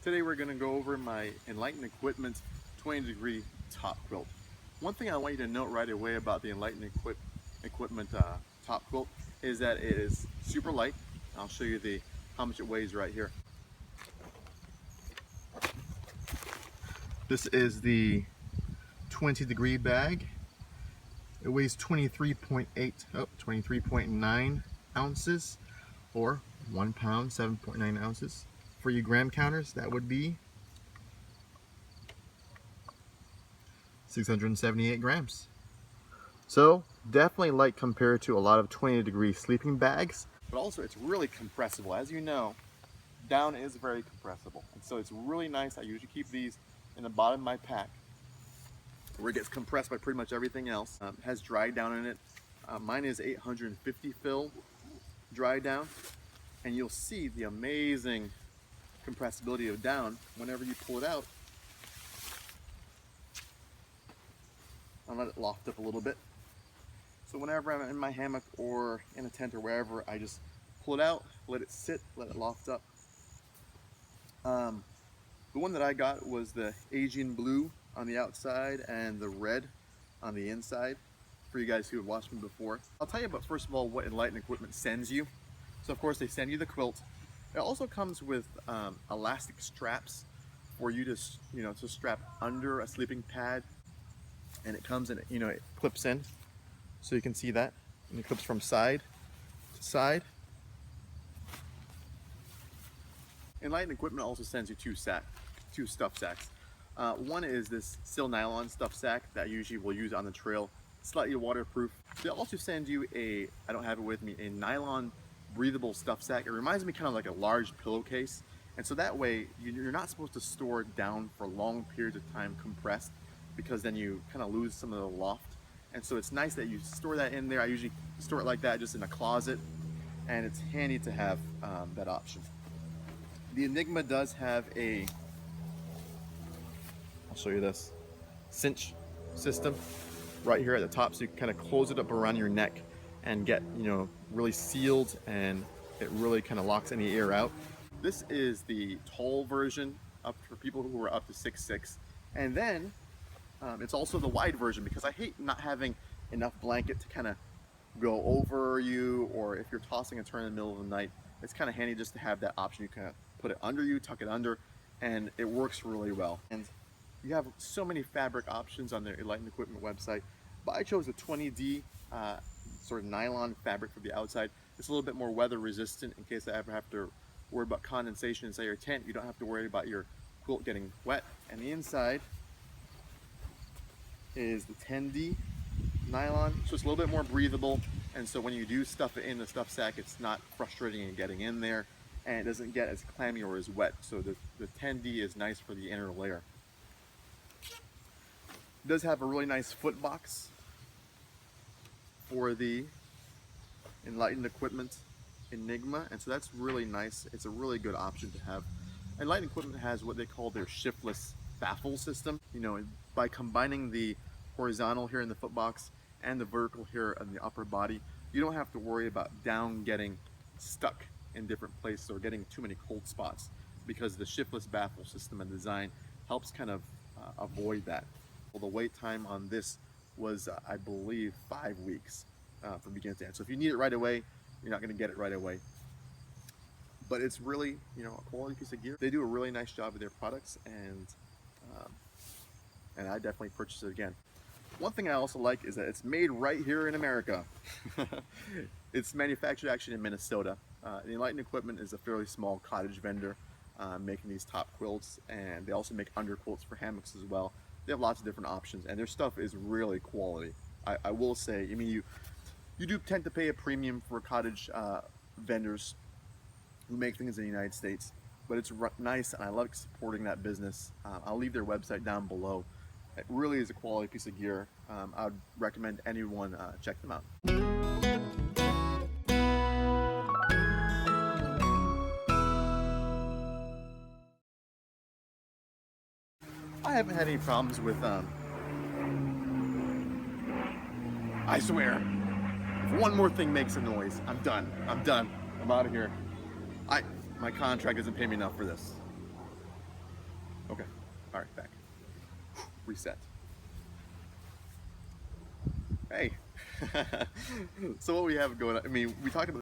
Today we're going to go over my Enlightened Equipment 20-degree top quilt. One thing I want you to note right away about the Enlightened Equipment top quilt is that it is super light. I'll show you how much it weighs right here. This is the 20-degree bag. It weighs 23.9 ounces, or 1 pound, 7.9 ounces. For you gram counters, that would be 678 grams. So definitely light compared to a lot of 20-degree sleeping bags, but also it's really compressible. As you know, down is very compressible, and so it's really nice. I usually keep these in the bottom of my pack where it gets compressed by pretty much everything else. It has dry down in it. Mine is 850 fill dry down, and you'll see the amazing compressibility of down whenever you pull it out. I'll let it loft up a little bit. So whenever I'm in my hammock or in a tent or wherever, I just pull it out, let it sit, let it loft up. The one that I got was the Asian blue on the outside and the red on the inside, for you guys who have watched me before. I'll tell you about, first of all, what Enlightened Equipment sends you. So of course they send you the quilt. It also comes with elastic straps for you to, to strap under a sleeping pad, and it comes in, it clips in, so you can see that, and it clips from side to side. Enlightened Equipment also sends you two stuff sacks. One is this sil nylon stuff sack that I usually will use on the trail, slightly waterproof. They also send you I don't have it with me, a nylon breathable stuff sack. It reminds me kind of like a large pillowcase, and so that way you're not supposed to store it down for long periods of time compressed, because then you kind of lose some of the loft. And so it's nice that you store that in there. I usually store it like that, just in a closet, and it's handy to have that option. The Enigma does have I'll show you this, cinch system right here at the top, so you can kind of close it up around your neck and get, really sealed, and it really kind of locks any air out. This is the tall version, up for people who are up to 6'6", and then it's also the wide version, because I hate not having enough blanket to kind of go over you, or if you're tossing a turn in the middle of the night, it's kind of handy just to have that option. You kind of put it under you, tuck it under, and it works really well. And you have so many fabric options on their Enlightened Equipment website, but I chose a 20D sort of nylon fabric for the outside. It's a little bit more weather resistant in case I ever have to worry about condensation inside your tent. You don't have to worry about your quilt getting wet. And the inside is the 10D nylon, so it's a little bit more breathable, and so when you do stuff it in the stuff sack, it's not frustrating in getting in there, and it doesn't get as clammy or as wet. So the 10D is nice for the inner layer. It does have a really nice foot box for the Enlightened Equipment Enigma, and so that's really nice. It's a really good option to have. Enlightened Equipment has what they call their shiftless baffle system. By combining the horizontal here in the foot box and the vertical here on the upper body, you don't have to worry about down getting stuck in different places or getting too many cold spots, because the shiftless baffle system and design helps kind of avoid that. Well, the wait time on this was, I believe, 5 weeks from beginning to end. So if you need it right away, you're not going to get it right away. But it's really, a quality piece of gear. They do a really nice job with their products, and I definitely purchase it again. One thing I also like is that it's made right here in America. It's manufactured actually in Minnesota. The Enlightened Equipment is a fairly small cottage vendor making these top quilts, and they also make under quilts for hammocks as well. They have lots of different options, and their stuff is really quality. I will say, you do tend to pay a premium for cottage vendors who make things in the United States, but it's nice, and I love supporting that business. I'll leave their website down below. It really is a quality piece of gear. I would recommend anyone check them out. I haven't had any problems with, I swear, if one more thing makes a noise, I'm done. I'm out of here. My contract doesn't pay me enough for this. reset. Hey. So what we have going on, I mean, we talked about